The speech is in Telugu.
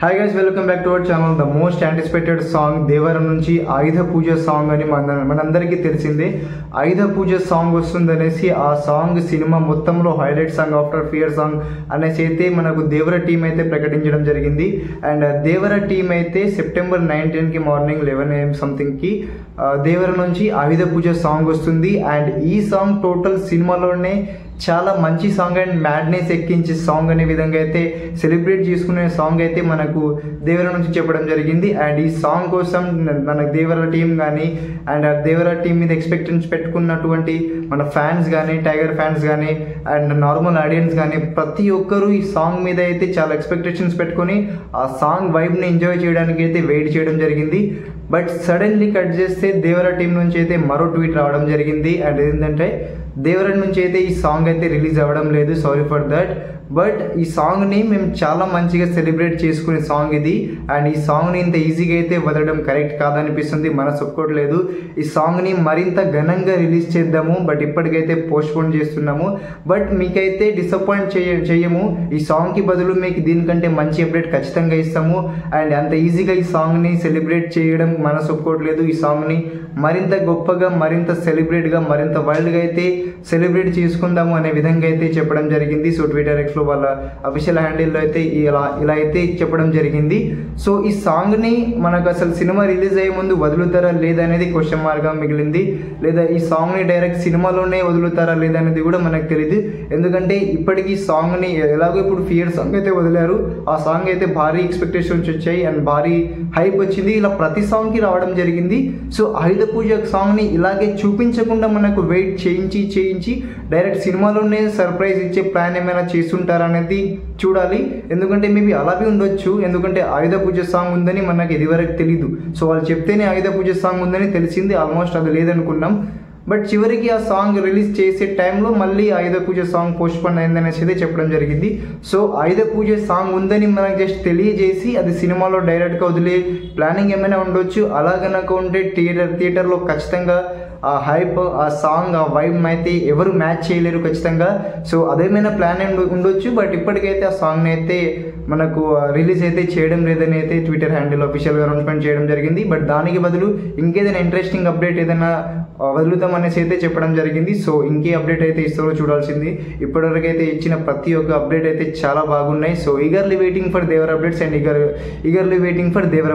Hi guys, welcome back to our channel. The most anticipated song దేవరం నుంచి ఆయుధ పూజ సాంగ్ అని మనందరికీ తెలిసిందే. ఆయుధ పూజ సాంగ్ వస్తుందనేసి ఆ సాంగ్ సినిమా మొత్తంలో highlight song after fear song అనేసి అయితే మనకు దేవర టీం అయితే ప్రకటించడం జరిగింది. అండ్ దేవర టీం అయితే సెప్టెంబర్ 19కి మార్నింగ్ 11 AM సంథింగ్కి దేవర నుంచి ఆయుధ పూజ సాంగ్ వస్తుంది. అండ్ ఈ సాంగ్ టోటల్ సినిమాలోనే చాలా మంచి సాంగ్ అండ్ మ్యాడ్నెస్ ఎక్కించే సాంగ్ అనే విధంగా అయితే సెలబ్రేట్ చేసుకునే సాంగ్ అయితే మనకు దేవర నుంచి చెప్పడం జరిగింది. అండ్ ఈ సాంగ్ కోసం మన దేవర టీం కానీ అండ్ దేవర టీం మీద ఎక్స్పెక్టెన్స్ పెట్టుకున్నటువంటి మన ఫ్యాన్స్ కానీ, టైగర్ ఫ్యాన్స్ కానీ అండ్ నార్మల్ ఆడియన్స్ కానీ ప్రతి ఒక్కరూ ఈ సాంగ్ మీద అయితే చాలా ఎక్స్పెక్టేషన్స్ పెట్టుకొని ఆ సాంగ్ వైబ్ని ఎంజాయ్ చేయడానికి అయితే వెయిట్ చేయడం జరిగింది. బట్ సడన్లీ కట్ చేస్తే దేవర టీం నుంచి అయితే మరో ట్వీట్ రావడం జరిగింది. అండ్ ఏంటంటే దేవర నుంచి అయితే ఈ సాంగ్ అయితే రిలీజ్ అవ్వడం లేదు, సారీ ఫర్ దట్. బట్ ఈ సాంగ్ని మేము చాలా మంచిగా సెలబ్రేట్ చేసుకునే సాంగ్ ఇది. అండ్ ఈ సాంగ్ని ఇంత ఈజీగా అయితే వదలడం కరెక్ట్ కాదనిపిస్తుంది, మనసు ఒప్పుకోవట్లేదు. ఈ సాంగ్ని మరింత ఘనంగా రిలీజ్ చేద్దాము, బట్ ఇప్పటికైతే పోస్ట్పోన్ చేస్తున్నాము. బట్ మీకైతే డిసప్పాయింట్ చేయము. ఈ సాంగ్కి బదులు మీకు దీనికంటే మంచి అప్డేట్ ఖచ్చితంగా ఇస్తాము. అండ్ అంత ఈజీగా ఈ సాంగ్ని సెలబ్రేట్ చేయడం మనసు ఒప్పుకోవట్లేదు. ఈ సాంగ్ని మరింత గొప్పగా, మరింత సెలబ్రేట్గా, మరింత వైల్డ్గా అయితే సెలబ్రేట్ చేసుకుందాము అనే విధంగా అయితే చెప్పడం జరిగింది. సో ట్విట్టర్ ఎక్స్లో వాళ్ళ అఫీషియల్ హ్యాండిల్లో అయితే ఇలా అయితే చెప్పడం జరిగింది. సో ఈ సాంగ్ని మనకు అసలు సినిమా రిలీజ్ అయ్యే ముందు వదులుతారా లేదా అనేది క్వశ్చన్ మార్క్గా మిగిలింది. లేదా ఈ సాంగ్ని డైరెక్ట్ సినిమాలోనే వదులుతారా లేదా అనేది కూడా మనకు తెలియదు. ఎందుకంటే ఇప్పటికీ సాంగ్ని ఎలాగో ఇప్పుడు ఫియర్ సాంగ్ అయితే వదిలారు, ఆ సాంగ్ అయితే భారీ ఎక్స్పెక్టేషన్స్ వచ్చాయి అండ్ భారీ హైప్ వచ్చింది. ఇలా ప్రతి సాంగ్కి రావడం జరిగింది. సో ఆయుధ పూజ సాంగ్ని ఇలాగే చూపించకుండా మనకు వెయిట్ చేయించి డైరెక్ట్ సినిమాలోనే సర్ప్రైజ్ ఇచ్చే ప్లాన్ ఏమైనా చేస్తుంటారనేది చూడాలి. ఎందుకంటే మేబీ అలాగే ఉండొచ్చు, ఎందుకంటే ఆయుధ పూజ సాంగ్ ఉందని మనకు ఇదివరకు తెలీదు. సో వాళ్ళు చెప్తేనే ఆయుధ పూజ సాంగ్ ఉందని తెలిసింది, ఆల్మోస్ట్ అది లేదనుకున్నాం. బట్ చివరికి ఆ సాంగ్ రిలీజ్ చేసే టైంలో మళ్ళీ ఆయుధ పూజ సాంగ్ పోస్ట్పోన్ అయిందనేసి అయితే చెప్పడం జరిగింది. సో ఆయుధ పూజ సాంగ్ ఉందని మనకు జస్ట్ తెలియజేసి అది సినిమాలో డైరెక్ట్గా వదిలే ప్లానింగ్ ఏమైనా ఉండొచ్చు. అలాగనక ఉంటే థియేటర్లో ఖచ్చితంగా ఆ హైప్, ఆ సాంగ్, ఆ వైబ్ అయితే ఎవరు మ్యాచ్ చేయలేరు ఖచ్చితంగా. సో అదేమైనా ప్లాన్ ఉండొచ్చు. బట్ ఇప్పటికైతే ఆ సాంగ్ని అయితే మనకు రిలీజ్ అయితే చేయడం లేదని అయితే ట్విట్టర్ హ్యాండిల్ అఫీషియల్గా అనౌన్స్మెంట్ చేయడం జరిగింది. బట్ దానికి బదులు ఇంకేదైనా ఇంట్రెస్టింగ్ అప్డేట్ ఏదైనా వదులుతాం అనేసి అయితే చెప్పడం జరిగింది. సో ఇంకే అప్డేట్ అయితే ఇస్తారో చూడాల్సింది. ఇప్పటివరకు అయితే ఇచ్చిన ప్రతి ఒక్క అప్డేట్ అయితే చాలా బాగున్నాయి. So eagerly waiting for Devara updates and eagerly waiting for Devara.